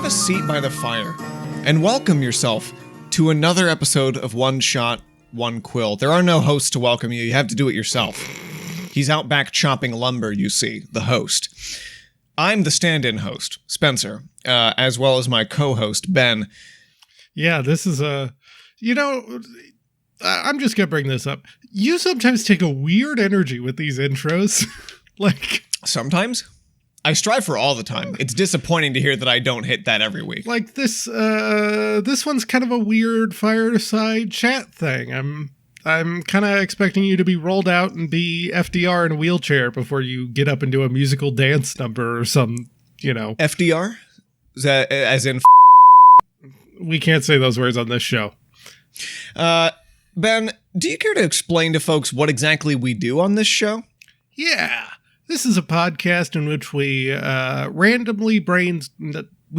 have a seat by the fire and welcome yourself to another episode of One Shot, One Quill. There are no hosts to welcome you. You have to do it yourself. He's out back chopping lumber, you see, the host. I'm the stand-in host, Spencer, as well as my co-host, Ben. Yeah, this is a... I'm just going to bring this up. You sometimes take a weird energy with these intros. Sometimes? I strive for all the time. It's disappointing to hear that I don't hit that every week. Like this one's kind of a weird fireside chat thing. I'm kind of expecting you to be rolled out and be FDR in a wheelchair before you get up and do a musical dance number or some, FDR? Is that, as in... We can't say those words on this show. Ben, do you care to explain to folks what exactly we do on this show? Yeah. This is a podcast in which we we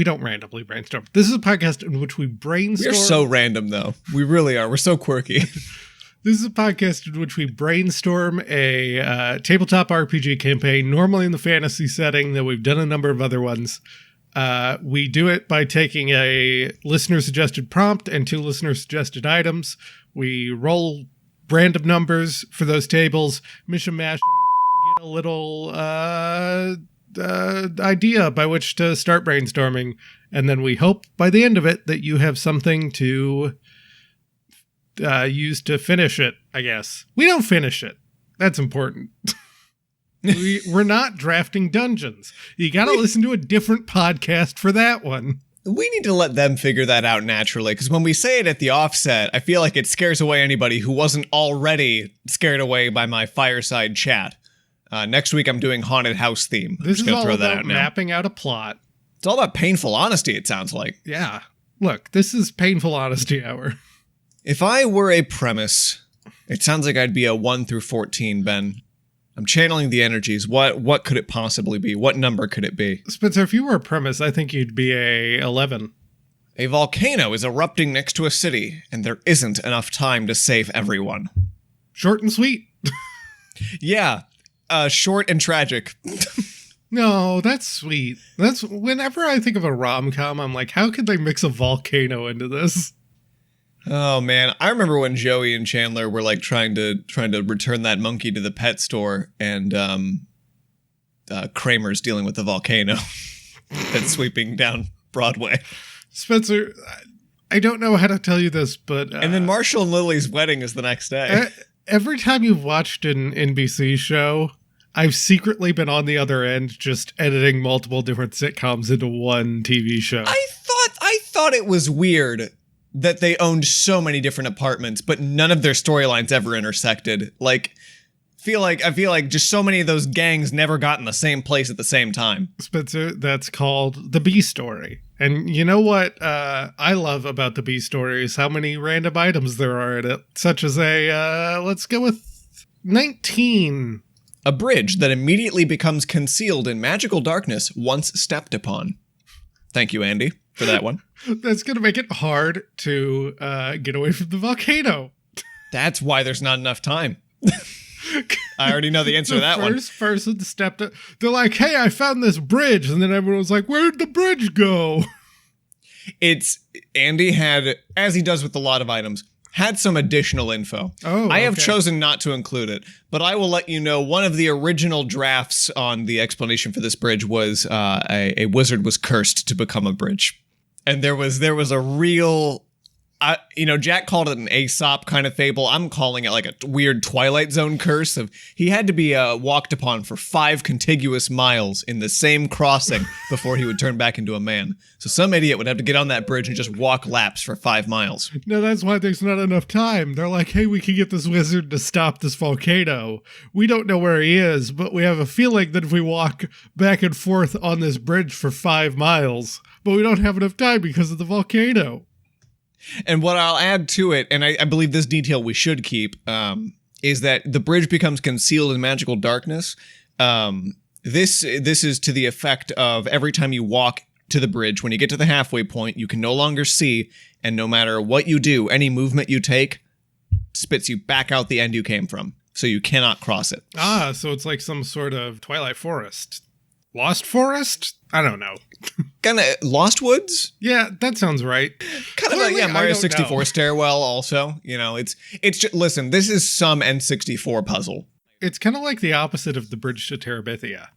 don't randomly brainstorm. This is a podcast in which we brainstorm. We're so random, though. We really are. We're so quirky. This is a podcast in which we brainstorm a tabletop RPG campaign, normally in the fantasy setting, though we've done a number of other ones. We do it by taking a listener-suggested prompt and 2 listener-suggested items. We roll random numbers for those tables, mish-and-mash them, get a little idea by which to start brainstorming, and then we hope by the end of it that you have something to use to finish it, I guess. We don't finish it. That's important. We're not drafting dungeons. You gotta listen to a different podcast for that one. We need to let them figure that out naturally, because when we say it at the offset, I feel like it scares away anybody who wasn't already scared away by my fireside chat. Next week I'm doing haunted house theme. This is all about mapping out a plot. It's all about painful honesty, it sounds like. Yeah. Look, this is painful honesty hour. If I were a premise, it sounds like I'd be a 1 through 14, Ben. I'm channeling the energies. What could it possibly be? What number could it be? Spencer, if you were a premise, I think you'd be a 11. A volcano is erupting next to a city, and there isn't enough time to save everyone. Short and sweet. Yeah, short and tragic. No, that's sweet. That's whenever I think of a rom-com, I'm like, how could they mix a volcano into this? Oh man, I remember when Joey and Chandler were like trying to return that monkey to the pet store, and Kramer's dealing with the volcano that's sweeping down Broadway. Spencer, I don't know how to tell you this, but and then Marshall and Lily's wedding is the next day. Every time you've watched an NBC show, I've secretly been on the other end, just editing multiple different sitcoms into one TV show. I thought it was weird that they owned so many different apartments, but none of their storylines ever intersected. I feel like just so many of those gangs never got in the same place at the same time. Spencer, that's called the B story. And you know what I love about the B story is how many random items there are in it, such as let's go with 19. A bridge that immediately becomes concealed in magical darkness once stepped upon. Thank you, Andy, for that one. That's going to make it hard to get away from the volcano. That's why there's not enough time. I already know the answer to that one. The first person stepped up. They're like, hey, I found this bridge. And then everyone was like, where'd the bridge go? Andy had, as he does with a lot of items, had some additional info. Oh, I have chosen not to include it, but I will let you know one of the original drafts on the explanation for this bridge was a wizard was cursed to become a bridge. And there was a real, Jack called it an Aesop kind of fable. I'm calling it like a weird Twilight Zone curse of he had to be walked upon for 5 contiguous miles in the same crossing before he would turn back into a man. So some idiot would have to get on that bridge and just walk laps for 5 miles. No, that's why there's not enough time. They're like, hey, we can get this wizard to stop this volcano. We don't know where he is, but we have a feeling that if we walk back and forth on this bridge for 5 miles, but we don't have enough time because of the volcano. And what I'll add to it, and I believe this detail we should keep, is that the bridge becomes concealed in magical darkness. This is to the effect of every time you walk to the bridge, when you get to the halfway point, you can no longer see, and no matter what you do, any movement you take spits you back out the end you came from, so you cannot cross it. Ah, so it's like some sort of Twilight Forest. Lost Forest? I don't know. Kind of Lost Woods? Yeah, that sounds right. Kind of like, Mario 64 stairwell also. It's just, listen, this is some N64 puzzle. It's kind of like the opposite of the bridge to Terabithia.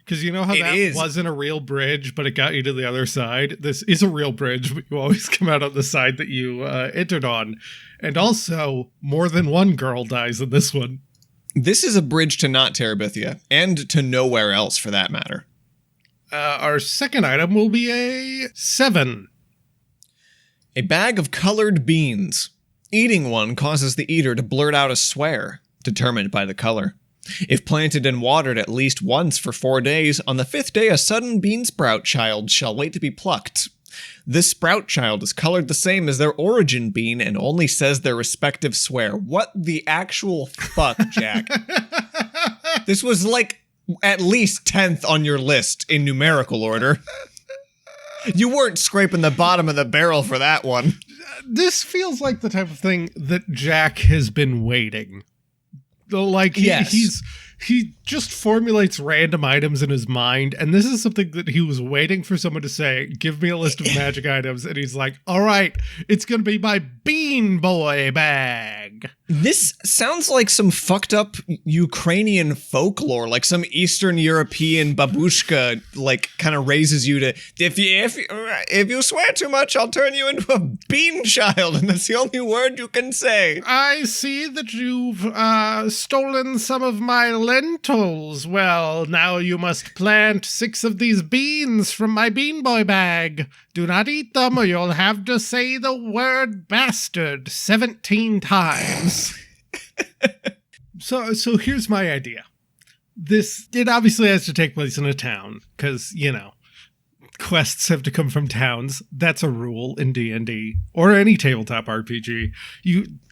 Because you know how wasn't a real bridge, but it got you to the other side? This is a real bridge, but you always come out on the side that you entered on. And also, more than one girl dies in this one. This is a bridge to not Terabithia, and to nowhere else for that matter. Our second item will be a 7. A bag of colored beans. Eating one causes the eater to blurt out a swear, determined by the color. If planted and watered at least once for 4 days, on the 5th day a sudden bean sprout child shall wait to be plucked. This sprout child is colored the same as their origin bean and only says their respective swear. What the actual fuck, Jack? This was like at least 10th on your list in numerical order. You weren't scraping the bottom of the barrel for that one. This feels like the type of thing that Jack has been waiting. Like, he just formulates random items in his mind, and this is something that he was waiting for someone to say, give me a list of magic items, and he's like, all right, it's gonna be my Bean Boy bag. This sounds like some fucked up Ukrainian folklore, like some Eastern European babushka, like, kind of raises you to, if you swear too much, I'll turn you into a bean child, and that's the only word you can say. I see that you've stolen some of my lentils. Well, now you must plant 6 of these beans from my Bean Boy bag. Do not eat them or you'll have to say the word bastard 17 times. So here's my idea. It obviously has to take place in a town, because, quests have to come from towns. That's a rule in D&D, or any tabletop RPG.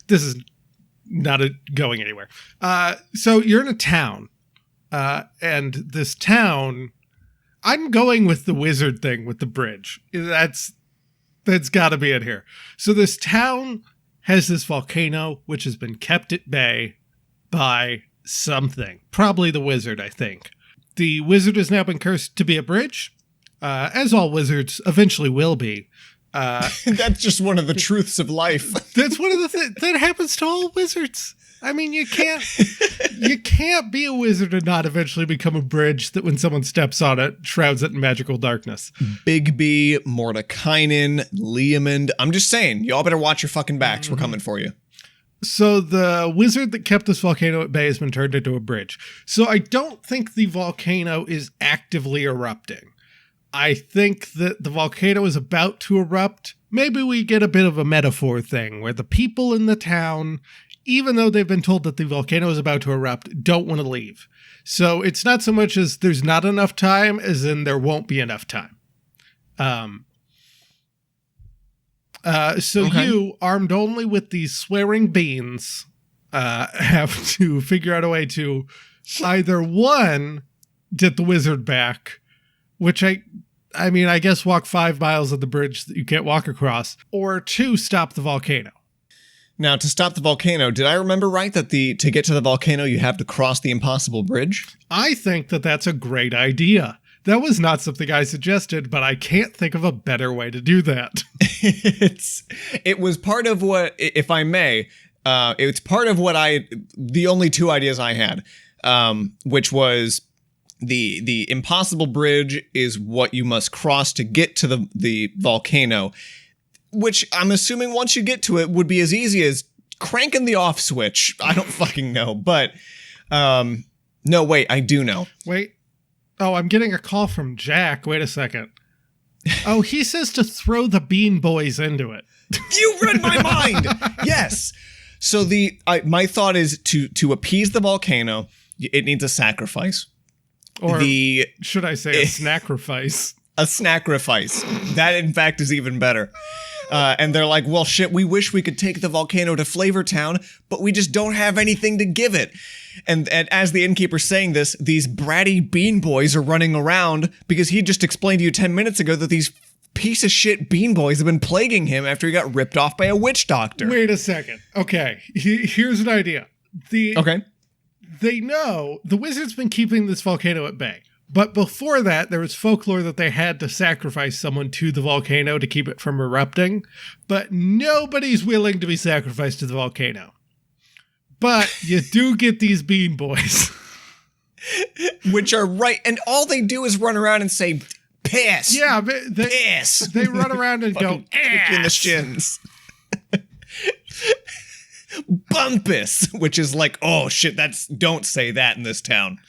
This is not going anywhere. So you're in a town, and this town, I'm going with the wizard thing with the bridge. That's got to be it here. So this town has this volcano, which has been kept at bay by something. Probably the wizard, I think. The wizard has now been cursed to be a bridge, as all wizards eventually will be. That's just one of the truths of life. That's one of the things that happens to all wizards. I mean, you can't be a wizard and not eventually become a bridge that when someone steps on it, shrouds it in magical darkness. Bigby, Mordekainen, Leomund. I'm just saying, y'all better watch your fucking backs. We're coming for you. So the wizard that kept this volcano at bay has been turned into a bridge. So I don't think the volcano is actively erupting. I think that the volcano is about to erupt. Maybe we get a bit of a metaphor thing where the people in the town, even though they've been told that the volcano is about to erupt, don't want to leave. So it's not so much as there's not enough time as in there won't be enough time. Okay. You, armed only with these swearing beans, have to figure out a way to either, one, get the wizard back, which I guess walk 5 miles of the bridge that you can't walk across, or 2, stop the volcano. Now, to stop the volcano, did I remember right that to get to the volcano, you have to cross the impossible bridge? I think that that's a great idea. That was not something I suggested, but I can't think of a better way to do that. It was part of what, if I may, it's part of what the only 2 ideas I had, which was the impossible bridge is what you must cross to get to the volcano, which I'm assuming once you get to it would be as easy as cranking the off switch. I don't fucking know, but no, wait, I do know. Wait. Oh, I'm getting a call from Jack. Wait a second. Oh, he says to throw the Bean Boys into it. You read my mind! Yes! So my thought is to appease the volcano, it needs a sacrifice. Or should I say a snackrifice? A snackrifice. That, in fact, is even better. And they're like, well, shit, we wish we could take the volcano to Flavortown, but we just don't have anything to give it. And as the innkeeper's saying this, these bratty bean boys are running around because he just explained to you 10 minutes ago that these piece of shit bean boys have been plaguing him after he got ripped off by a witch doctor. Wait a second. Okay, here's an idea. Okay. They know the wizard's been keeping this volcano at bay, But before that, there was folklore that they had to sacrifice someone to the volcano to keep it from erupting. But nobody's willing to be sacrificed to the volcano. But you do get these bean boys. Which are right. And all they do is run around and say, piss. Yeah, piss. They run around and go, kick you in the shins. Bumpus, which is like, oh shit, don't say that in this town.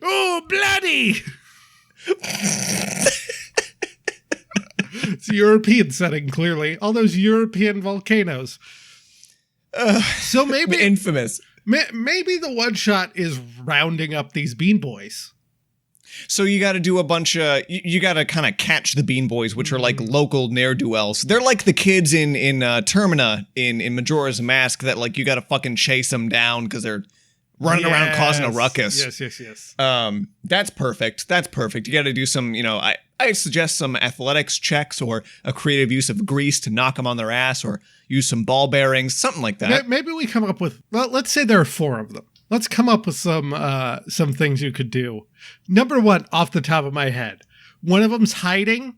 Oh, bloody! It's a European setting, clearly. All those European volcanoes. So maybe... Infamous. Maybe the one shot is rounding up these bean boys. So you got to do a bunch of, you got to kind of catch the bean boys, which are like local ne'er-do-wells. They're like the kids in Termina in Majora's Mask that like you got to fucking chase them down because they're running around causing a ruckus. Yes. That's perfect. You got to do some, I suggest some athletics checks or a creative use of grease to knock them on their ass or use some ball bearings, something like that. Maybe we come up with, well, let's say there are 4 of them. Let's come up with some things you could do. Number 1, off the top of my head, one of them's hiding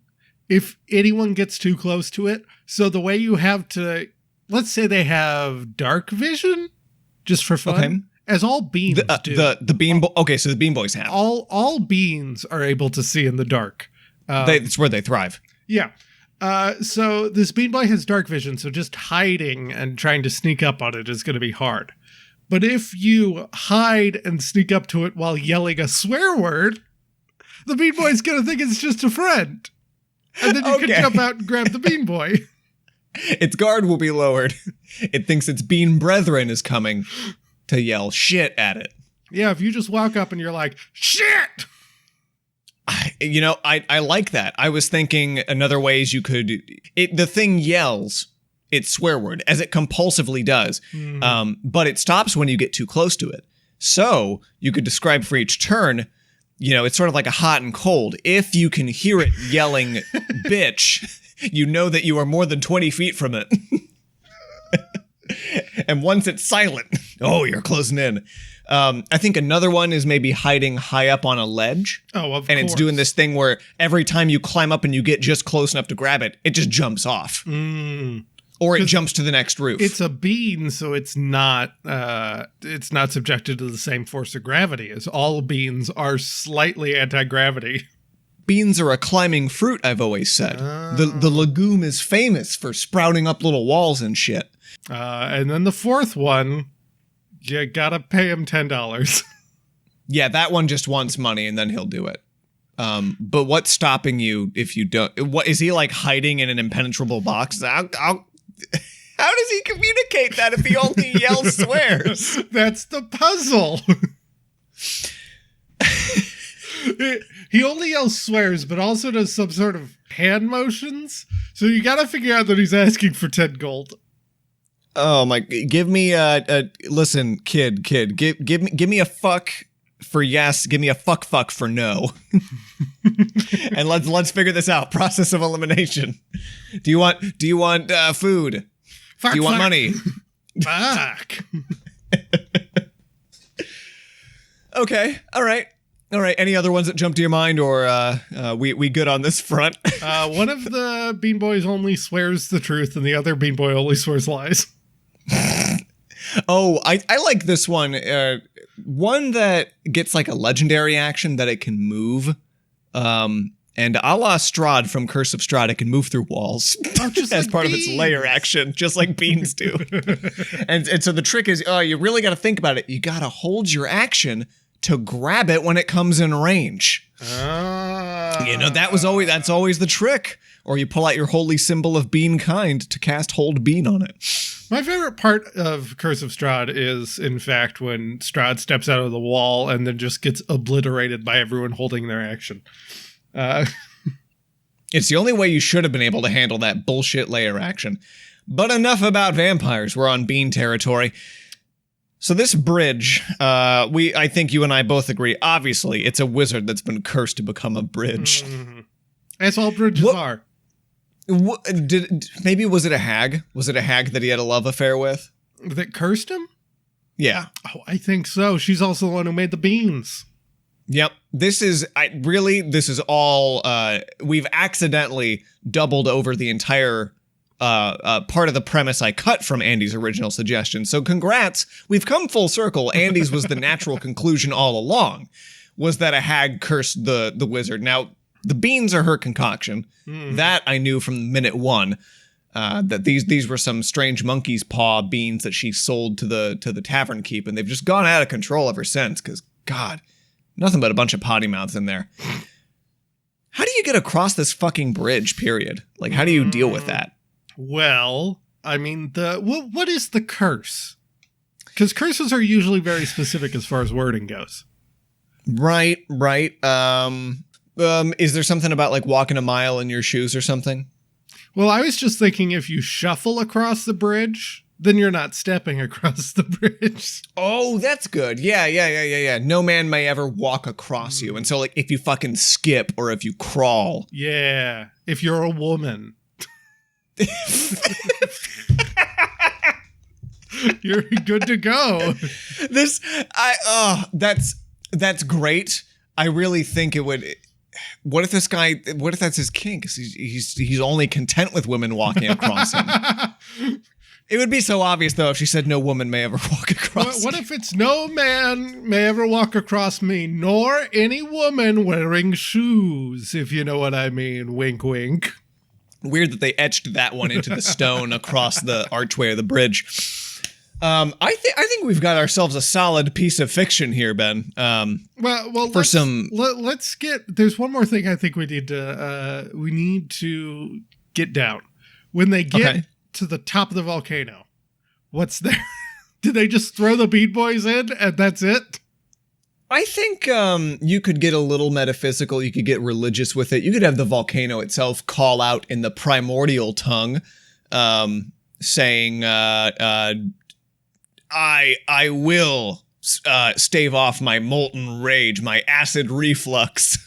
if anyone gets too close to it. So the way you have to, let's say they have dark vision, just for fun, okay. As all beans do. Okay, so the bean boys have. All beans are able to see in the dark. It's where they thrive. Yeah. So this bean boy has dark vision, so just hiding and trying to sneak up on it is going to be hard. But if you hide and sneak up to it while yelling a swear word, the bean boy's going to think it's just a friend. And then you can jump out and grab the bean boy. Its guard will be lowered. It thinks its bean brethren is coming to yell shit at it. Yeah, if you just walk up and you're like, shit! I like that. I was thinking another ways you could... the thing yells... its swear word, as it compulsively does, but it stops when you get too close to it. So you could describe for each turn, it's sort of like a hot and cold. If you can hear it yelling, bitch, you know that you are more than 20 feet from it. And once it's silent, oh, you're closing in. I think another one is maybe hiding high up on a ledge. Oh, of course. And it's doing this thing where every time you climb up and you get just close enough to grab it, it just jumps off. Or it jumps to the next roof. It's a bean, so it's not subjected to the same force of gravity, as all beans are slightly anti-gravity. Beans are a climbing fruit, I've always said. The legume is famous for sprouting up little walls and shit. And then the 4th one, you gotta pay him $10. Yeah, that one just wants money, and then he'll do it. But what's stopping you if you don't? What is he like hiding in an impenetrable box? How does he communicate that if he only yells swears? That's the puzzle. He only yells swears, but also does some sort of hand motions. So you gotta figure out that he's asking for 10 gold. Oh my! Give me listen, kid. Give me a fuck for yes. Give me a fuck for no. And let's figure this out. Process of elimination. Do you want food? Fuck, do you want money? Fuck. Okay. All right. Any other ones that jump to your mind, or we good on this front? One of the bean boys only swears the truth, and the other bean boy only swears lies. Oh, I like this one. One that gets like a legendary action that it can move. And a la Strahd from Curse of Strahd, it can move through walls just as like part beans. of its layer action, just like beans do. and so the trick is, you really got to think about it. You got to hold your action to grab it when it comes in range. That's always the trick. Or you pull out your holy symbol of bean kind to cast hold bean on it. My favorite part of Curse of Strahd is, in fact, when Strahd steps out of the wall and then just gets obliterated by everyone holding their action. It's the only way you should have been able to handle that bullshit layer action. But enough about vampires. We're on bean territory. So this bridge, I think you and I both agree, obviously, it's a wizard that's been cursed to become a bridge. Mm-hmm. As all bridges are. Maybe was it a hag? Was it a hag that he had a love affair with? That cursed him? Yeah. Oh, I think so. She's also the one who made the beans. Yep. This is all, we've accidentally doubled over the entire part of the premise I cut from Andy's original suggestion. So congrats, we've come full circle. Andy's was the natural conclusion all along, was that a hag cursed the wizard. Now, the beans are her concoction. That I knew from minute one, that these were some strange monkey's paw beans that she sold to the tavern keep, and they've just gone out of control ever since, because, God, nothing but a bunch of potty mouths in there. How do you get across this fucking bridge, period? Like, how do you deal with that? Well, I mean, what is the curse? Because curses are usually very specific as far as wording goes. Right. Is there something about, like, walking a mile in your shoes or something? Well, I was just thinking if you shuffle across the bridge, then you're not stepping across the bridge. Oh, that's good. Yeah. No man may ever walk across you. And so, like, if you fucking skip or if you crawl. Yeah. If you're a woman. You're good to go. That's great. I really think it would. What if that's his kink? 'Cause he's only content with women walking across him. It would be so obvious, though, if she said no woman may ever walk across. What if it's no man may ever walk across me, nor any woman wearing shoes, if you know what I mean? Wink, wink. Weird that they etched that one into the stone across the archway of the bridge. I think we've got ourselves a solid piece of fiction here, Ben. Let's get. There's one more thing I think we need to get down. When they get to the top of the volcano, what's there? Did they just throw the Bead Boys in and that's it? I think you could get a little metaphysical. You could get religious with it. You could have the volcano itself call out in the primordial tongue, saying, I will stave off my molten rage, my acid reflux,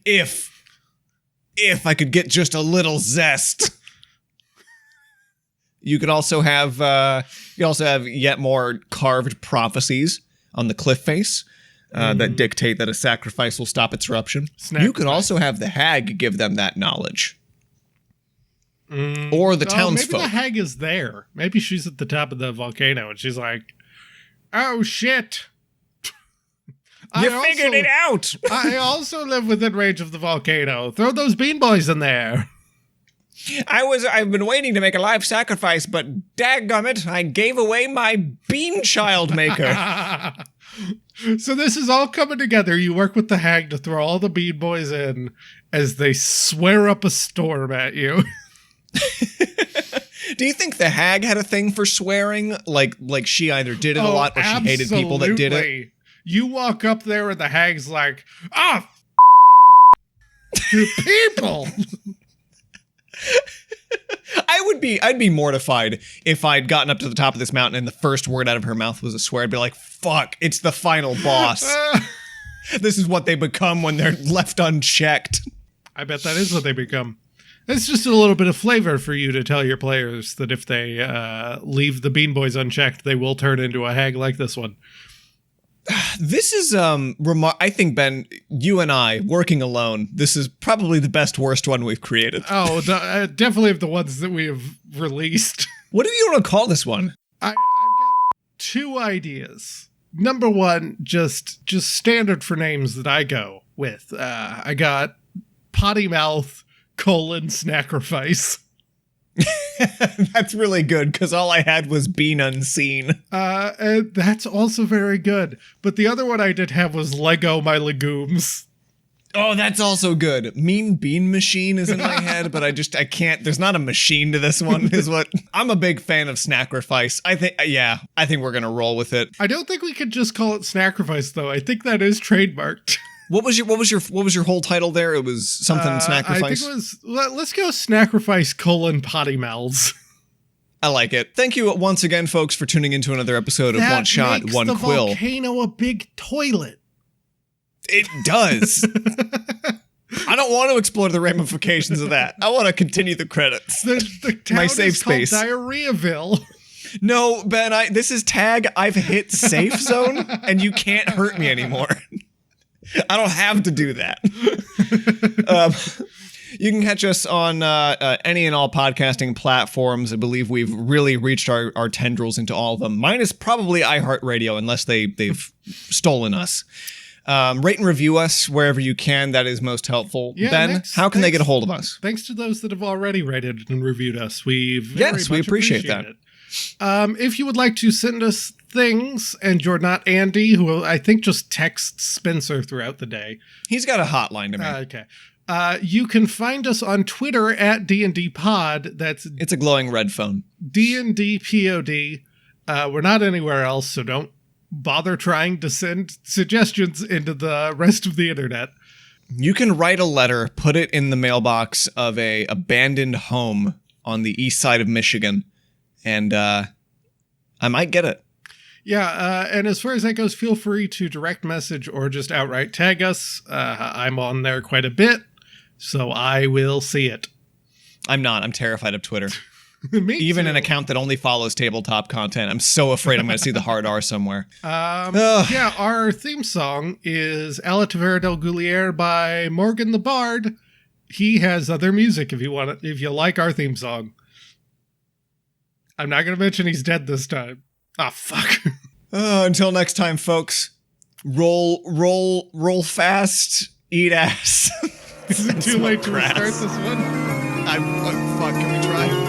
if I could get just a little zest. You could also have yet more carved prophecies on the cliff face that dictate that a sacrifice will stop its eruption. You could also have the hag give them that knowledge. Or the townsfolk. Maybe the hag is there. Maybe she's at the top of the volcano and she's like, oh shit. You figured it out. I also live within range of the volcano. Throw those Bean Boys in there. I've been waiting to make a live sacrifice, but dadgummit, I gave away my bean child maker. So this is all coming together. You work with the hag to throw all the Bean Boys in as they swear up a storm at you. Do you think the hag had a thing for swearing? Like she either did it a lot or she hated people that did it? You walk up there and the hag's like, to people. I'd be mortified if I'd gotten up to the top of this mountain and the first word out of her mouth was a swear. I'd be like, fuck, it's the final boss. This is what they become when they're left unchecked. I bet that is what they become. It's just a little bit of flavor for you to tell your players that if they leave the Bean Boys unchecked, they will turn into a hag like this one. This is, I think, Ben, you and I, working alone, this is probably the best, worst one we've created. Oh, definitely of the ones that we have released. What do you want to call this one? I've got two ideas. Number one, just standard for names that I go with. I got Potty Mouth, Snackrifice. That's really good, because all I had was Bean Unseen. And that's also very good. But the other one I did have was Lego My Legumes. Oh, that's also good. Mean Bean Machine is in my head, but I can't. There's not a machine to this one, is what. I'm a big fan of Snackrifice. I think we're gonna roll with it. I don't think we could just call it Snackrifice, though. I think that is trademarked. What was your whole title there? It was something Snackrifice. I think it was. Let's go Snackrifice : Potty Mouths. I like it. Thank you once again, folks, for tuning into another episode of One Shot, One Quill. That makes the volcano a big toilet. It does. I don't want to explore the ramifications of that. I want to continue the credits. The town my safe is called space. Diarrheaville. No, Ben, this is tag. I've hit safe zone, and you can't hurt me anymore. I don't have to do that. You can catch us on any and all podcasting platforms. I believe we've really reached our tendrils into all of them, minus probably iHeartRadio, unless they've stolen us. Rate and review us wherever you can. That is most helpful. Yeah, Ben, how can they get a hold of us? Thanks to those that have already rated and reviewed us. We appreciate that. it. If you would like to send us things, and you're not Andy, who I think just texts Spencer throughout the day. He's got a hotline to me. Okay. You can find us on Twitter at DNDpod. It's a glowing red phone. DNDPOD. We're not anywhere else, so don't bother trying to send suggestions into the rest of the internet. You can write a letter, put it in the mailbox of a abandoned home on the east side of Michigan, and I might get it. Yeah, and as far as that goes, feel free to direct message or just outright tag us. I'm on there quite a bit, so I will see it. I'm not. I'm terrified of Twitter. Me Even too. an account that only follows tabletop content. I'm so afraid I'm going to see the hard R somewhere. Yeah, our theme song is Alla Tavera del Goulier by Morgan the Bard. He has other music if you want it, if you like our theme song. I'm not going to mention he's dead this time. Ah, fuck. Until next time, folks. Roll fast, eat ass. Is it too late to restart this one? Fuck, can we try?